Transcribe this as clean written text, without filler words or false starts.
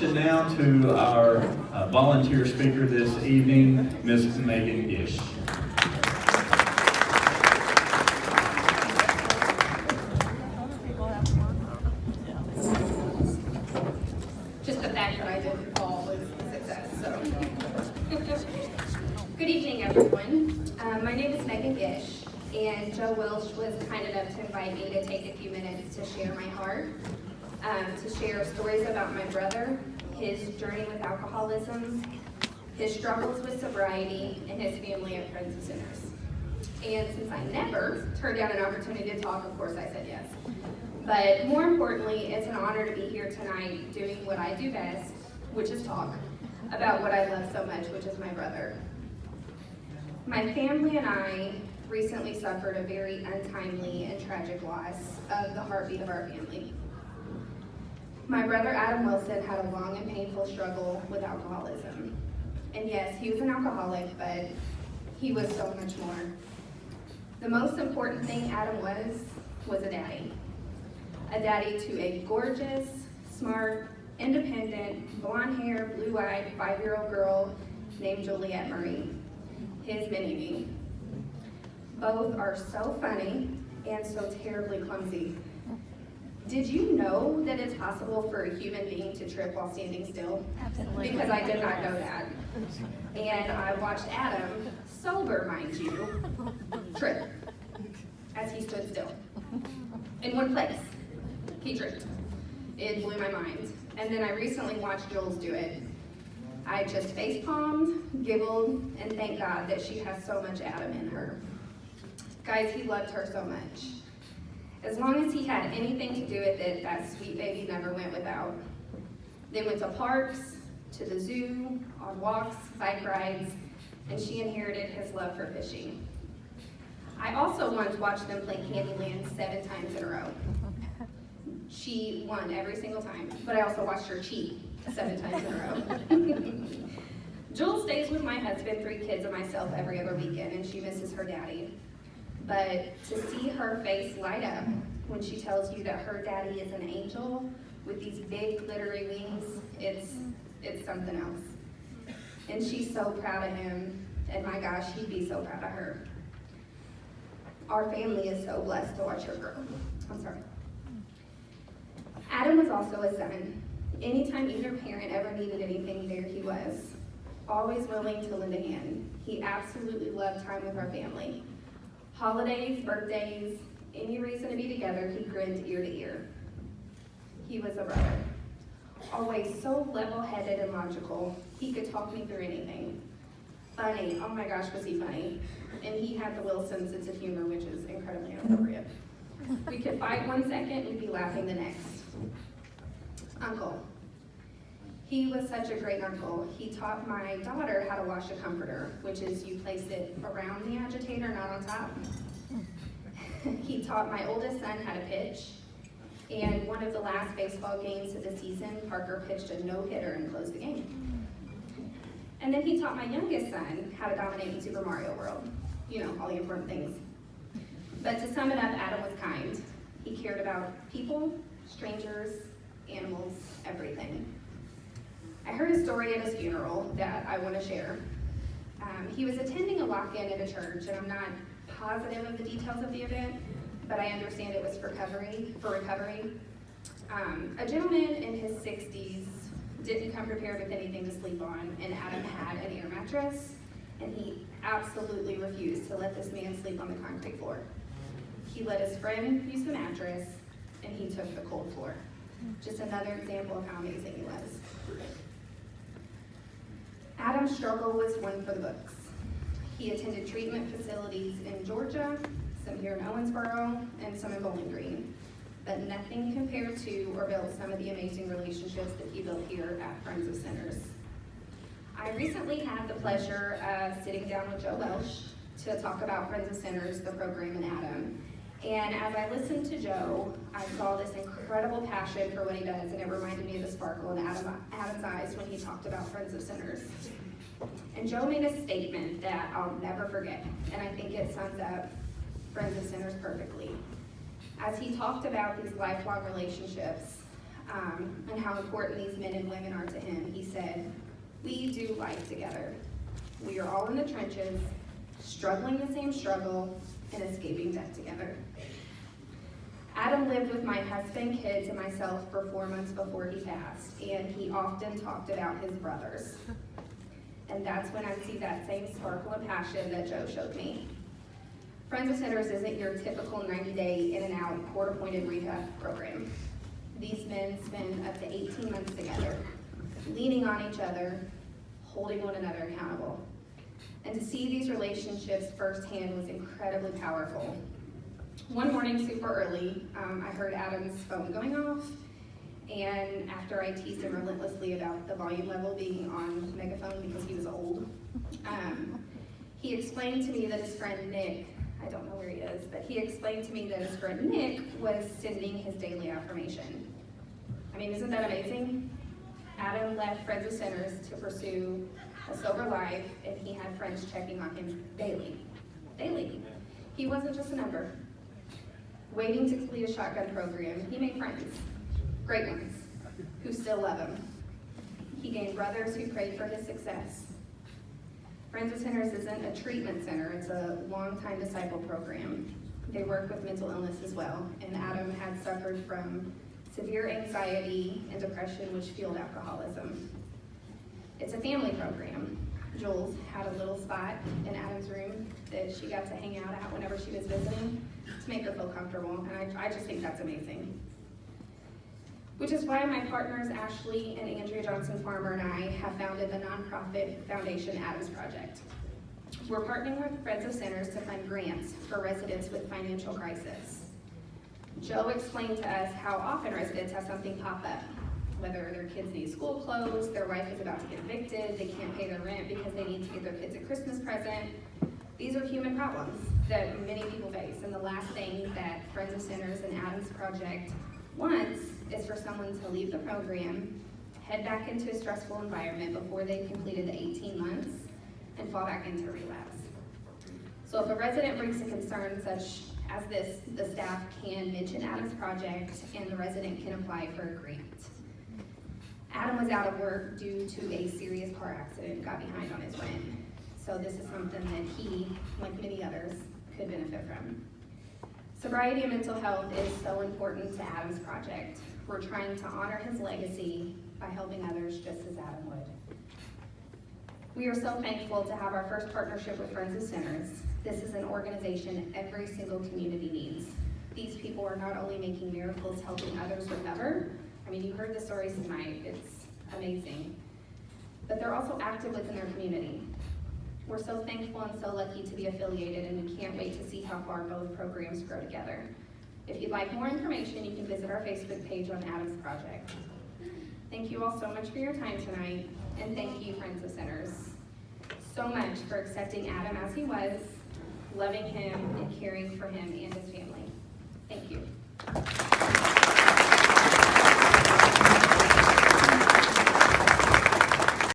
transition now to our volunteer speaker this evening, Ms. Megan Gish. Just the fact that I didn't fall was a success, so. Good evening, everyone. My name is Megan Gish, and Joe Welsh was kind enough to invite me to take a few minutes to share my heart, to share stories about my brother, his journey with alcoholism, his struggles with sobriety, and his family at Friends of Sinners. And since I never turned down an opportunity to talk, of course I said yes. But more importantly, it's an honor to be here tonight doing what I do best, which is talk about what I love so much, which is my brother. My family and I recently suffered a very untimely and tragic loss of the heartbeat of our family. My brother Adam Wilson had a long and painful struggle with alcoholism. And yes, he was an alcoholic, but he was so much more. The most important thing Adam was a daddy. A daddy to a gorgeous, smart, independent, blonde-haired, blue-eyed, 5-year-old girl named Juliette Marie, his mini-me. Both are so funny and so terribly clumsy. Did you know that it's possible for a human being to trip while standing still? Absolutely. Because I did not know that. And I watched Adam, sober mind you, trip as he stood still. In one place, he tripped. It blew my mind. And then I recently watched Jules do it. I just face-palmed, giggled, and thank God that she has so much Adam in her. Guys, he loved her so much. As long as he had anything to do with it, that sweet baby never went without. They went to parks, to the zoo, on walks, bike rides, and she inherited his love for fishing. I also once watched them play Candyland 7 times in a row. She won every single time, but I also watched her cheat 7 times in a row. Jules stays with my husband, 3 kids, and myself every other weekend, and she misses her daddy. But to see her face light up when she tells you that her daddy is an angel with these big glittery wings, it's something else. And she's so proud of him, and my gosh, he'd be so proud of her. Our family is so blessed to watch her grow. I'm sorry. Adam was also a son. Anytime either parent ever needed anything, there he was, always willing to lend a hand. He absolutely loved time with our family. Holidays, birthdays, any reason to be together, he grinned ear to ear. He was a brother. Always so level-headed and logical, he could talk me through anything. Funny, oh my gosh, was he funny. And he had the Wilson sense of humor, which is incredibly inappropriate. We could fight 1 second, we'd be laughing the next. Uncle. He was such a great uncle. He taught my daughter how to wash a comforter, which is you place it around the agitator, not on top. He taught my oldest son how to pitch. And one of the last baseball games of the season, Parker pitched a no-hitter and closed the game. And then he taught my youngest son how to dominate in Super Mario World. You know, all the important things. But to sum it up, Adam was kind. He cared about people, strangers, animals, everything. I heard a story at his funeral that I want to share. He was attending a walk-in at a church, and I'm not positive of the details of the event, but I understand it was for recovery. A gentleman in his 60s didn't come prepared with anything to sleep on, and Adam had an air mattress, and he absolutely refused to let this man sleep on the concrete floor. He let his friend use the mattress, and he took the cold floor. Just another example of how amazing he was. Adam's struggle was one for the books. He attended treatment facilities in Georgia, some here in Owensboro, and some in Bowling Green. But nothing compared to or built some of the amazing relationships that he built here at Friends of Sinners. I recently had the pleasure of sitting down with Joe Welsh to talk about Friends of Sinners, the program, and Adam. And as I listened to Joe, I saw this incredible passion for what he does, and it reminded me of the sparkle in Adam's eyes when he talked about Friends of Sinners. And Joe made a statement that I'll never forget, and I think it sums up Friends of Sinners perfectly. As he talked about these lifelong relationships, and how important these men and women are to him, he said, "We do life together. We are all in the trenches, struggling the same struggle, and escaping death together." Adam lived with my husband, kids, and myself for 4 months before he passed, and he often talked about his brothers. And that's when I see that same sparkle of passion that Joe showed me. Friends of Sinners isn't your typical 90-day in and out court-appointed rehab program. These men spend up to 18 months together, leaning on each other, holding one another accountable. And to see these relationships firsthand was incredibly powerful. One morning, super early, I heard Adam's phone going off, and after I teased him relentlessly about the volume level being on megaphone because he was old, he explained to me that his friend Nick, I don't know where he is, but he explained to me that his friend Nick was sending his daily affirmation. I mean, isn't that amazing? Adam left Friends of Sinners to pursue a sober life, and he had friends checking on him daily. Daily. He wasn't just a number. Waiting to complete a shotgun program, he made friends, great ones, who still love him. He gained brothers who prayed for his success. Friends of Sinners isn't a treatment center, it's a long-time disciple program. They work with mental illness as well, and Adam had suffered from severe anxiety and depression, which fueled alcoholism. It's a family program. Jules had a little spot in Adam's room that she got to hang out at whenever she was visiting to make her feel comfortable, and I just think that's amazing. Which is why my partners Ashley and Andrea Johnson Farmer and I have founded the nonprofit foundation Adams Project. We're partnering with Friends of Sinners to fund grants for residents with financial crisis. Joe explained to us how often residents have something pop up, whether their kids need school clothes, their wife is about to get evicted, they can't pay their rent because they need to give their kids a Christmas present. These are human problems that many people face, and the last thing that Friends of Sinners and Adams Project wants is for someone to leave the program, head back into a stressful environment before they've completed the 18 months, and fall back into relapse. So if a resident brings a concern such as this, the staff can mention Adams Project and the resident can apply for a grant. Adam was out of work due to a serious car accident, got behind on his rent. So this is something that he, like many others, could benefit from. Sobriety and mental health is so important to Adam's Project. We're trying to honor his legacy by helping others just as Adam would. We are so thankful to have our first partnership with Friends of Sinners. This is an organization every single community needs. These people are not only making miracles helping others recover, I mean, you heard the stories tonight, it's amazing, but they're also active within their community. We're so thankful and so lucky to be affiliated, and we can't wait to see how far both programs grow together. If you'd like more information, you can visit our Facebook page on Adams Project. Thank you all so much for your time tonight, and thank you, Friends of Sinners, so much for accepting Adam as he was, loving him, and caring for him and his family. Thank you.